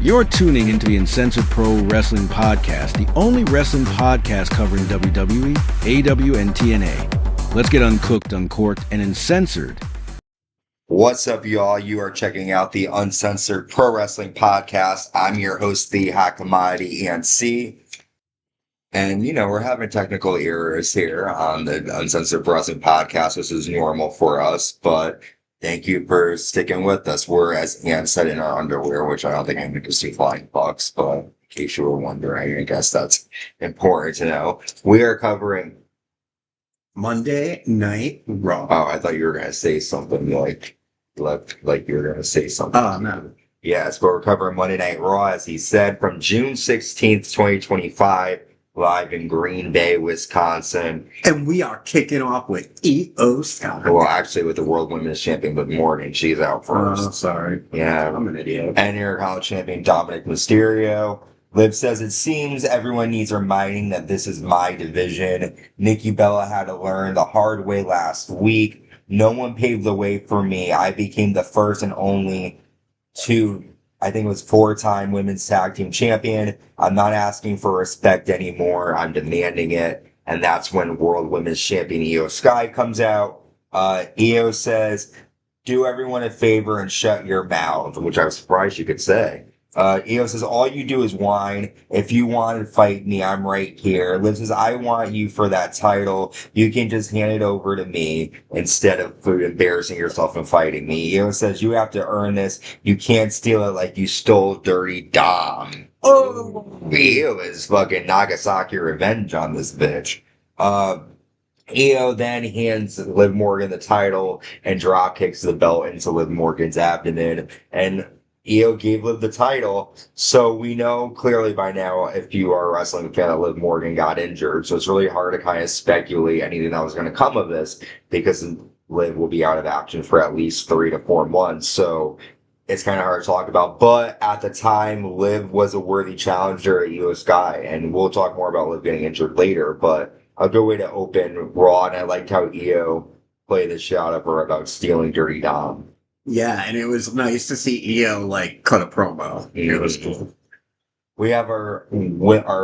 You're tuning into the Uncensored Pro Wrestling Podcast, the only wrestling podcast covering WWE, AEW, and TNA. Let's get uncooked, uncorked, and uncensored. What's up, y'all? You are checking out the Uncensored Pro Wrestling Podcast. I'm your host, the Hot Commodity ENC. And, we're having technical errors here on the Uncensored Pro Wrestling Podcast. This is normal for us, but thank you for sticking with us. We're, as Ian said, in our underwear, which I don't think I'm going to see flying bucks, but in case you were wondering, I guess that's important to know. We are covering Monday Night Raw. Oh, I thought you were going to say something like you were going to say something. Oh, no. Yes, but we're covering Monday Night Raw, as he said, from June 16th, 2025, live in Green Bay, Wisconsin. And we are kicking off with Io Sky. Well, actually, with the World Women's Champion, Liv Morgan. She's out first. Oh, sorry. Yeah. I'm an idiot. And Intercontinental Champion Dominik Mysterio. Liv says, it seems everyone needs reminding that this is my division. Nikki Bella had to learn the hard way last week. No one paved the way for me. I became the first and only four-time women's tag team champion. I'm not asking for respect anymore. I'm demanding it. And that's when World Women's Champion Io Sky comes out. Io says, do everyone a favor and shut your mouth, which I was surprised you could say. Io says, all you do is whine. If you want to fight me, I'm right here. Liv says, I want you for that title. You can just hand it over to me instead of embarrassing yourself and fighting me. Io says, you have to earn this. You can't steal it like you stole Dirty Dom. Oh, Io is fucking Nagasaki revenge on this bitch. Io then hands Liv Morgan the title and drop kicks the belt into Liv Morgan's abdomen, and Io gave Liv the title, so we know clearly by now, if you are a wrestling fan, that Liv Morgan got injured, so it's really hard to kind of speculate anything that was going to come of this, because Liv will be out of action for at least 3 to 4 months, so it's kind of hard to talk about. But at the time, Liv was a worthy challenger at Io Sky, and we'll talk more about Liv getting injured later, but a good way to open Raw, and I liked how Io played the shit out of her about stealing Dirty Dom. Yeah, and it was nice to see Io, cut a promo. It was cool. We have our,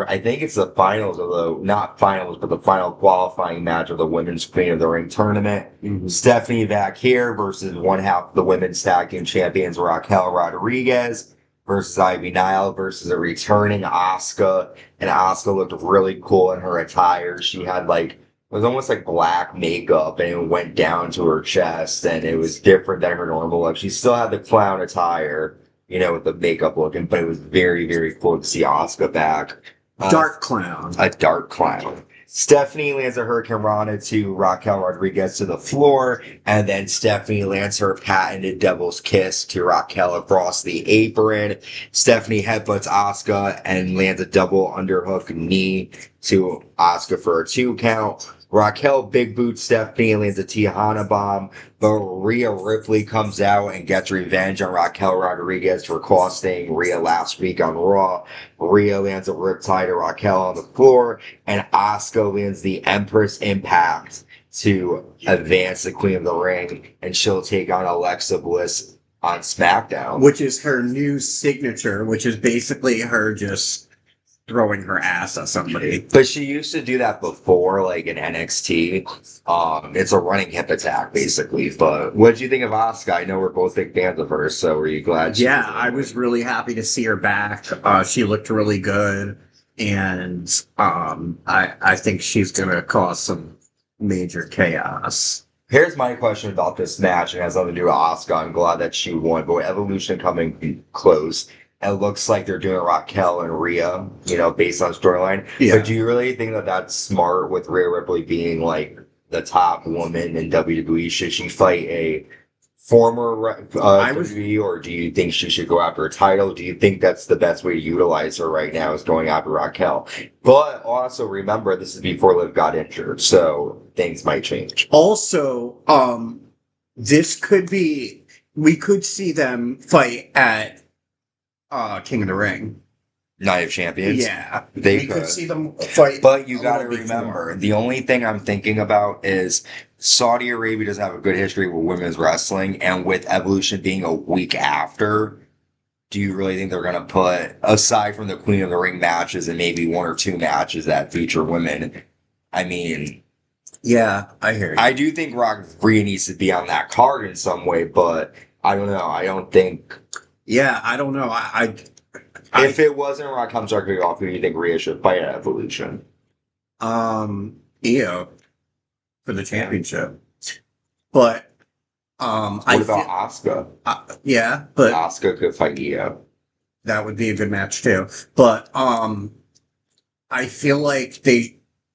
I think it's the finals not finals, but the final qualifying match of the Women's Queen of the Ring tournament. Mm-hmm. Stephanie Vaquer versus one half of the Women's Tag Team Champions, Raquel Rodriguez, versus Ivy Nile versus a returning Asuka. And Asuka looked really cool in her attire. She had it was almost like black makeup, and it went down to her chest, and it was different than her normal look. She still had the clown attire, with the makeup looking, but it was very, very cool to see Asuka back. Dark clown. A dark clown. Stephanie lands a Hurricane Rana to Raquel Rodriguez to the floor, and then Stephanie lands her patented Devil's Kiss to Raquel across the apron. Stephanie headbutts Asuka and lands a double underhook knee to Asuka for a 2 count. Raquel big boots Stephanie and lands a Tijuana bomb, but Rhea Ripley comes out and gets revenge on Raquel Rodriguez for costing Rhea last week on Raw. Rhea lands a riptide to Raquel on the floor, and Asuka lands the Empress Impact to advance the Queen of the Ring, and she'll take on Alexa Bliss on SmackDown. Which is her new signature, which is basically her just throwing her ass at somebody. But she used to do that before, in NXT. It's a running hip attack, basically. But what did you think of Asuka? I know we're both big fans of her, so were you glad? I was really happy to see her back. She looked really good, and I think she's going to cause some major chaos. Here's my question about this match, and it has nothing to do with Asuka. I'm glad that she won, but with Evolution coming close, it looks like they're doing Raquel and Rhea, based on storyline. Yeah. But do you really think that that's smart with Rhea Ripley being, the top woman in WWE? Should she fight a former WWE, or do you think she should go after a title? Do you think that's the best way to utilize her right now, is going after Raquel? But also remember, this is before Liv got injured, so things might change. Also, we could see them fight at King of the Ring. Night of Champions? Yeah. We could see them fight. But you gotta remember, the only thing I'm thinking about is Saudi Arabia doesn't have a good history with women's wrestling, and with Evolution being a week after, do you really think they're going to put, aside from the Queen of the Ring matches and maybe one or two matches that feature women? I mean, Yeah, I hear you. I do think Rock Free needs to be on that card in some way, but I don't know. I don't think Yeah, I don't know. if it wasn't Rock comes directly off, who do you think Rhea should fight at Evolution? Io for the championship, but What about Asuka? yeah, but Asuka could fight Io. that would be a good match too. But I feel like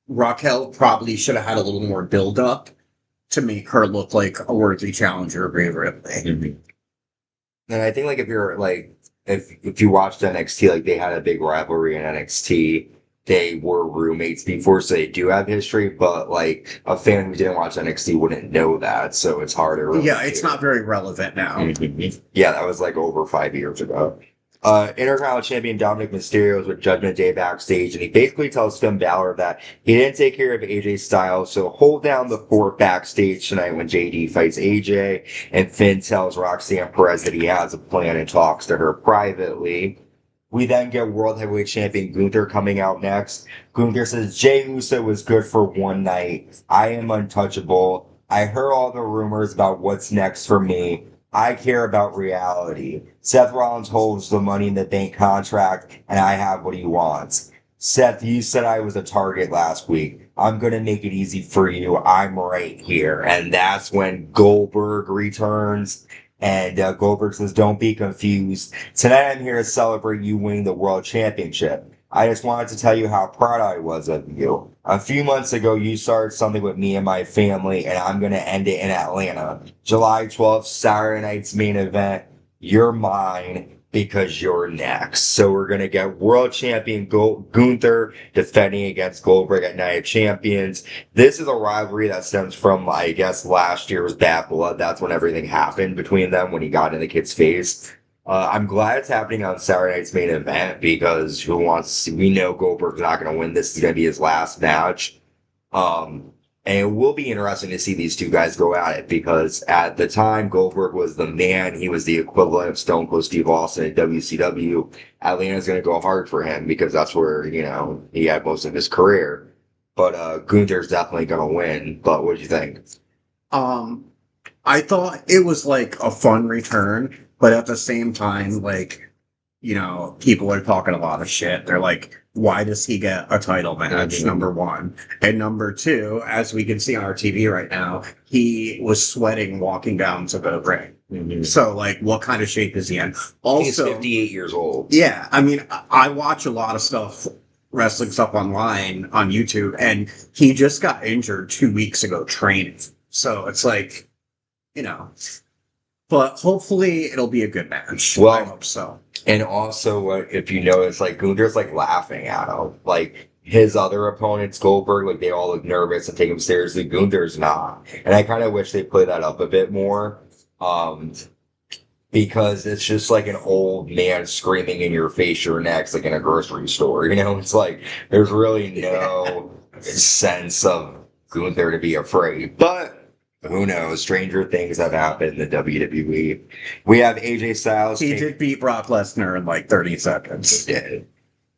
Raquel probably should have had a little more build up to make her look like a worthy challenger of Rhea Ripley. Mm-hmm. And I think like if you're like if you watched NXT, like they had a big rivalry in NXT. They were roommates before, so they do have history, but like a fan who didn't watch NXT wouldn't know that, so it's harder. Yeah, it's not very relevant now. Mm-hmm. Yeah, that was like over 5 years ago. Intercontinental Champion Dominik Mysterio was with Judgment Day backstage, and he basically tells Finn Balor that he didn't take care of AJ Styles, so hold down the fort backstage tonight when JD fights AJ, and Finn tells Roxanne Perez that he has a plan and talks to her privately. We then get World Heavyweight Champion Gunther coming out next. Gunther says, Jey Uso was good for one night. I am untouchable. I heard all the rumors about what's next for me. I care about reality. Seth Rollins holds the Money in the Bank contract, and I have what he wants. Seth, you said I was a target last week. I'm going to make it easy for you. I'm right here. And that's when Goldberg returns. And Goldberg says, don't be confused. Tonight I'm here to celebrate you winning the World Championship. I just wanted to tell you how proud I was of you. A few months ago, you started something with me and my family, and I'm going to end it in Atlanta. July 12th, Saturday night's main event. You're mine because you're next. So we're going to get World Champion Gunther defending against Goldberg at Night of Champions. This is a rivalry that stems from, I guess, last year's Bad Blood. That's when everything happened between them when he got in the kid's face. I'm glad it's happening on Saturday night's main event because we know Goldberg's not going to win. This is going to be his last match. And it will be interesting to see these two guys go at it because at the time, Goldberg was the man. He was the equivalent of Stone Cold Steve Austin at WCW. Atlanta's going to go hard for him because that's where, he had most of his career. But Gunther's definitely going to win. But what do you think? I thought it was like a fun return, but at the same time, people are talking a lot of shit. They're like, why does he get a title match, number one? And number two, as we can see on our TV right now, he was sweating walking down to the ring. Mm-hmm. So, what kind of shape is he in? Also, he's 58 years old. Yeah, I mean, I watch a lot of stuff, wrestling stuff online on YouTube, and he just got injured 2 weeks ago training. So it's but hopefully it'll be a good match. Well, I hope so. And also, if you notice, Gunther's laughing at him. His other opponents, Goldberg, they all look nervous and take him seriously. Gunther's not. And I kind of wish they play that up a bit more. Because it's just an old man screaming in your face, you're next, in a grocery store. It's there's really no sense of Gunther to be afraid. But who knows? Stranger things have happened in the WWE. We have AJ Styles. He did beat Brock Lesnar in 30 seconds. He did.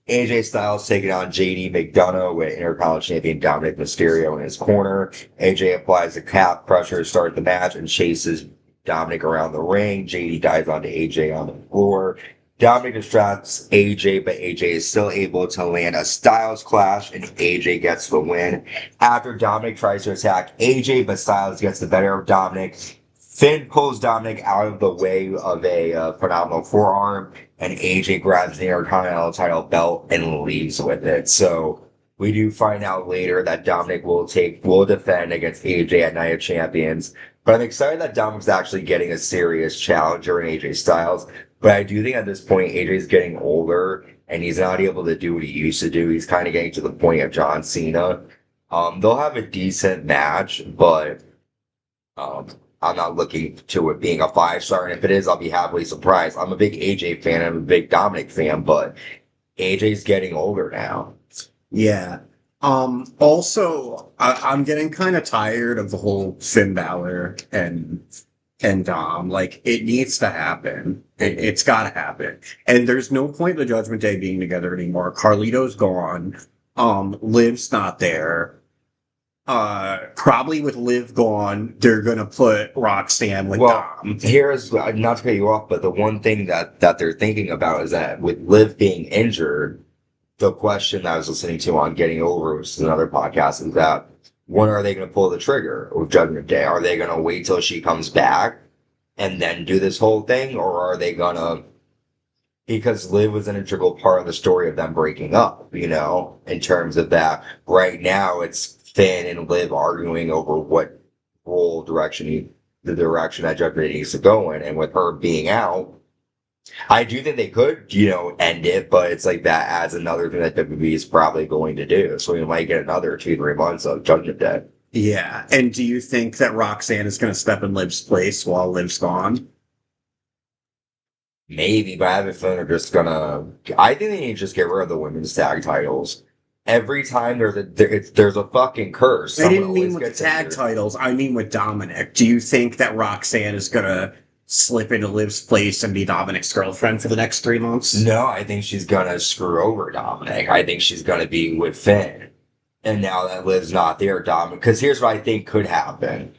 AJ Styles taking on JD McDonough with Intercontinental Champion Dominik Mysterio in his corner. AJ applies a calf crusher to start the match and chases Dominik around the ring. JD dives onto AJ on the floor. Dominik distracts AJ, but AJ is still able to land a Styles clash, and AJ gets the win. After Dominik tries to attack AJ, but Styles gets the better of Dominik. Finn pulls Dominik out of the way of a phenomenal forearm, and AJ grabs the Intercontinental title belt and leaves with it. So we do find out later that Dominik will defend against AJ at Night of Champions. But I'm excited that Dominik's actually getting a serious challenger in AJ Styles. But I do think at this point, AJ's getting older, and he's not able to do what he used to do. He's kind of getting to the point of John Cena. They'll have a decent match, but I'm not looking to it being a 5-star. And if it is, I'll be happily surprised. I'm a big AJ fan. I'm a big Dominik fan, but AJ's getting older now. Yeah. Also, I'm getting kind of tired of the whole Finn Balor and and Dom. Like, it needs to happen. It's got to happen. And there's no point the Judgment Day being together anymore. Carlito's gone. Liv's not there. Probably with Liv gone, they're gonna put Roxanne with Dom. Here's, not to cut you off, but the one thing that they're thinking about is that with Liv being injured, the question that I was listening to on Getting Over, which is another podcast, is that when are they going to pull the trigger with Judgment Day? Are they going to wait till she comes back and then do this whole thing? Or are they going to, because Liv was an integral part of the story of them breaking up, you know, in terms of that. Right now, it's Finn and Liv arguing over what the direction that Judgment Day needs to go in. And with her being out, I do think they could, you know, end it, but it's like that adds another thing that WWE is probably going to do. So we might get another 2-3 months of Judgment Day. Yeah. And do you think that Roxanne is going to step in Liv's place while Liv's gone? Maybe, but I have a feeling they're just gonna. I think they need to just get rid of the women's tag titles. Every time there's a fucking curse. I didn't mean with the tag titles. I mean with Dominik. Do you think that Roxanne is going to slip into Liv's place and be Dominik's girlfriend for the next 3 months? No, I think she's gonna screw over Dominik. I think she's gonna be with Finn. And now that Liv's not there, Dominik, because here's what I think could happen.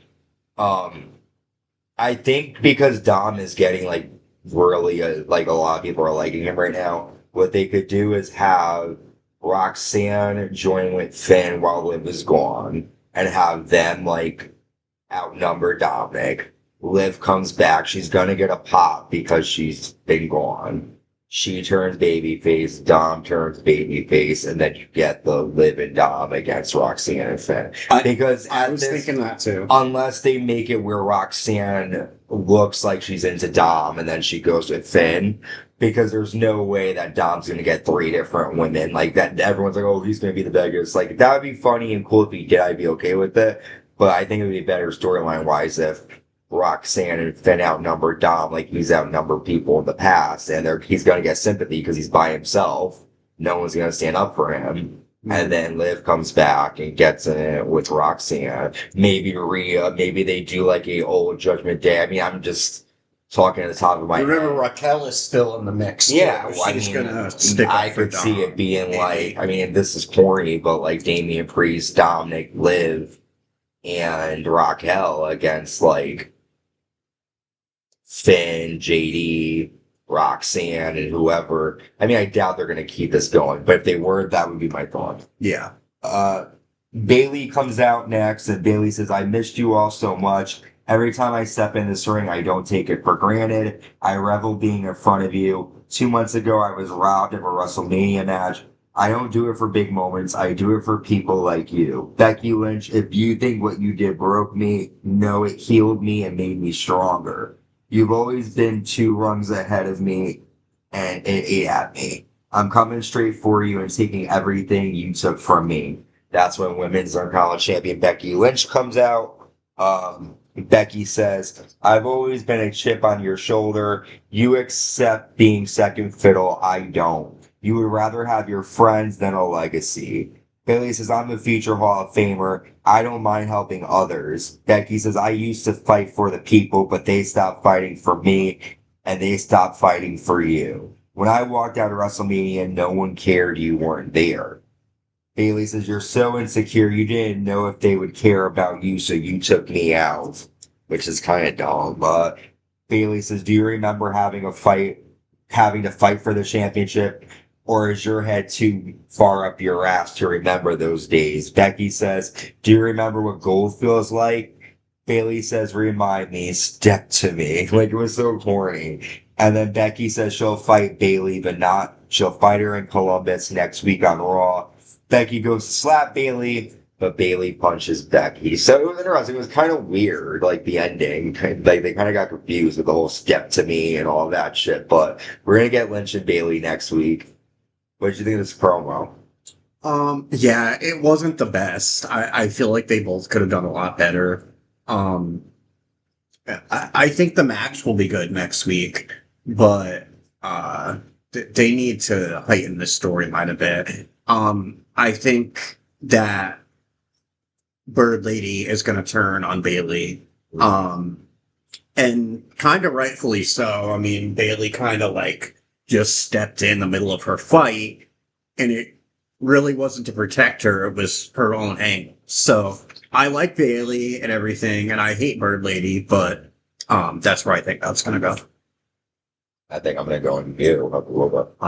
I think because Dom is getting like really like a lot of people are liking him right now, what they could do is have Roxanne join with Finn while Liv is gone and have them like outnumber Dominik. Liv comes back, she's gonna get a pop because she's been gone. She turns babyface, Dom turns babyface, and then you get the Liv and Dom against Roxanne and Finn. Because I was thinking that too. Unless they make it where Roxanne looks like she's into Dom and then she goes with Finn, because there's no way that Dom's gonna get 3 different women like that. Everyone's like, oh, he's gonna be the biggest. Like, that would be funny and cool if he did. I'd be okay with it. But I think it would be better storyline wise if Roxanne and Finn outnumber Dom like he's outnumbered people in the past, and he's going to get sympathy because he's by himself. No one's going to stand up for him. And then Liv comes back and gets in it with Roxanne. Maybe Rhea, maybe they do like a old Judgment Day. I mean, I'm just talking at the top of my head. Remember, Raquel is still in the mix. Yeah, well, she's gonna stick I up for could Dom. see it being like, I mean, this is corny, but like Damian Priest, Dominik, Liv, and Raquel against like Finn, JD, Roxanne, and whoever. I mean, I doubt they're going to keep this going, but if they were, that would be my thought. Yeah. Bayley comes out next, and Bayley says, I missed you all so much. Every time I step in this ring, I don't take it for granted. I revel being in front of you. 2 months ago, I was robbed of a WrestleMania match. I don't do it for big moments. I do it for people like you. Becky Lynch, if you think what you did broke me, no, it healed me and made me stronger. You've always been 2 rungs ahead of me, and it ate at me. I'm coming straight for you and taking everything you took from me. That's when Women's Intercontinental Champion Becky Lynch comes out. Becky says, I've always been a chip on your shoulder. You accept being second fiddle. I don't. You would rather have your friends than a legacy. Bayley says, I'm a future Hall of Famer. I don't mind helping others. Becky says, I used to fight for the people, but they stopped fighting for me, and they stopped fighting for you. When I walked out of WrestleMania, no one cared you weren't there. Bayley says, you're so insecure, you didn't know if they would care about you, so you took me out. Which is kind of dumb. Bayley says, do you remember having to fight for the championship? Or is your head too far up your ass to remember those days? Becky says, do you remember what gold feels like? Bayley says, remind me, step to me. Like, it was so corny. And then Becky says she'll fight Bayley, but she'll fight her in Columbus next week on Raw. Becky goes to slap Bayley, but Bayley punches Becky. So it was interesting. It was kind of weird, like the ending. Like, they kind of got confused with the whole step to me and all that shit. But we're going to get Lynch and Bayley next week. What did you think of this promo? Yeah, it wasn't the best. I feel like they both could have done a lot better. I think the match will be good next week, but they need to heighten the storyline a bit. I think that Bird Lady is going to turn on Bayley. And kind of rightfully so. I mean, Bayley kind of like just stepped in the middle of her fight, and it really wasn't to protect her, it was her own angle. So I like Bayley and everything, and I hate Bird Lady, but that's where I think that's gonna go. I think I'm going to go in you a little bit.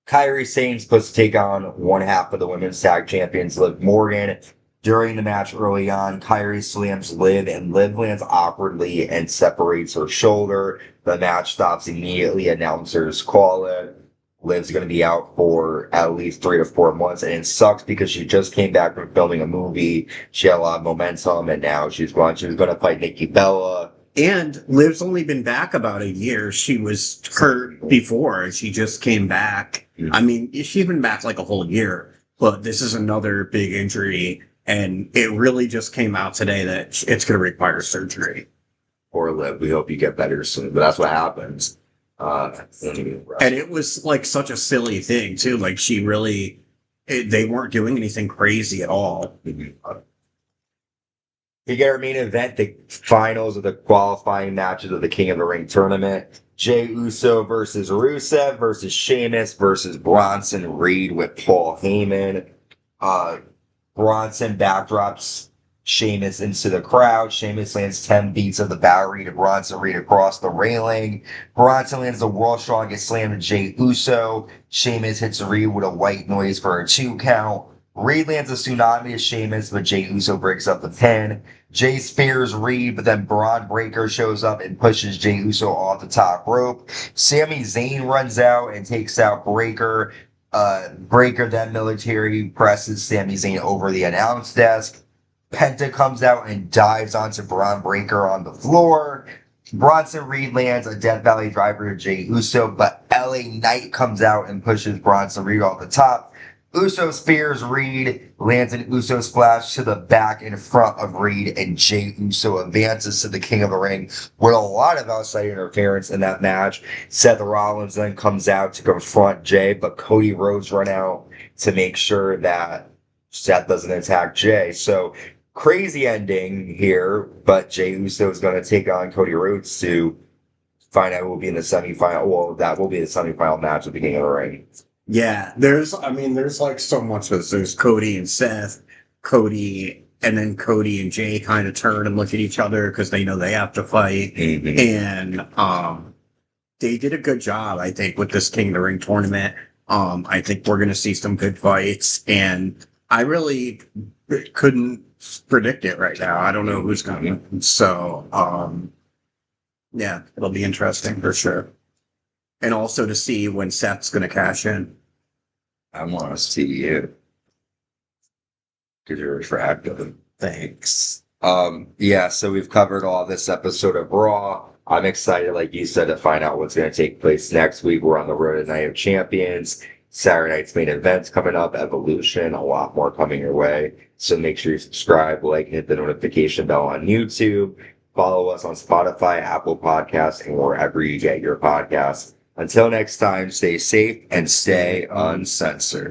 Kairi Sane's supposed to take on one half of the women's tag champions, Liv Morgan. During the match early on, Kairi slams Liv, and Liv lands awkwardly and separates her shoulder. The match stops immediately. Announcers call it. Liv's going to be out for at least 3 to 4 months, and it sucks because she just came back from filming a movie. She had a lot of momentum, and now she was going to fight Nikki Bella. And Liv's only been back about a year. She was hurt before, and she just came back. I mean, she's been back like a whole year, but this is another big injury, and it really just came out today that it's going to require surgery. Poor Liv, we hope you get better soon, but that's what happens. And it was like such a silly thing, too. Like, they weren't doing anything crazy at all. We get our main event, the finals of the qualifying matches of the King of the Ring tournament. Jey Uso versus Rusev versus Sheamus versus Bronson Reed with Paul Heyman. Bronson backdrops Sheamus into the crowd. Sheamus lands 10 beats of the Bowery to Bronson Reed across the railing. Bronson lands the World's Strongest Slam to Jey Uso. Sheamus hits Reed with a white noise for a 2 count. Reed lands a tsunami to Sheamus, but Jey Uso breaks up the pin. Jey spears Reed, but then Braun Breaker shows up and pushes Jey Uso off the top rope. Sami Zayn runs out and takes out Breaker. Breaker then military presses Sami Zayn over the announce desk. Penta comes out and dives onto Braun Breaker on the floor. Bronson Reed lands a Death Valley driver to Jey Uso, but LA Knight comes out and pushes Bronson Reed off the top. Uso spears Reed, lands an Uso splash to the back in front of Reed, and Jey Uso advances to the King of the Ring with a lot of outside interference in that match. Seth Rollins then comes out to confront Jey, but Cody Rhodes run out to make sure that Seth doesn't attack Jey. So, crazy ending here, but Jey Uso is going to take on Cody Rhodes to find out who will be in the semifinal. Well, that will be the semifinal match at the King of the Ring. Yeah, there's like so much of this. There's Cody and Seth, and then Cody and Jey kind of turn and look at each other because they know they have to fight. Mm-hmm. And they did a good job, I think, with this King of the Ring tournament. I think we're going to see some good fights, and I really couldn't predict it right now. I don't know who's coming. So, yeah, it'll be interesting for sure. And also to see when Seth's going to cash in. I want to see you. Because you're attractive. Thanks. Yeah, so we've covered all this episode of Raw. I'm excited, like you said, to find out what's going to take place next week. We're on the road to Night of Champions. Saturday night's main events coming up, Evolution, a lot more coming your way. So make sure you subscribe, like, hit the notification bell on YouTube. Follow us on Spotify, Apple Podcasts, and wherever you get your podcasts. Until next time, stay safe and stay uncensored.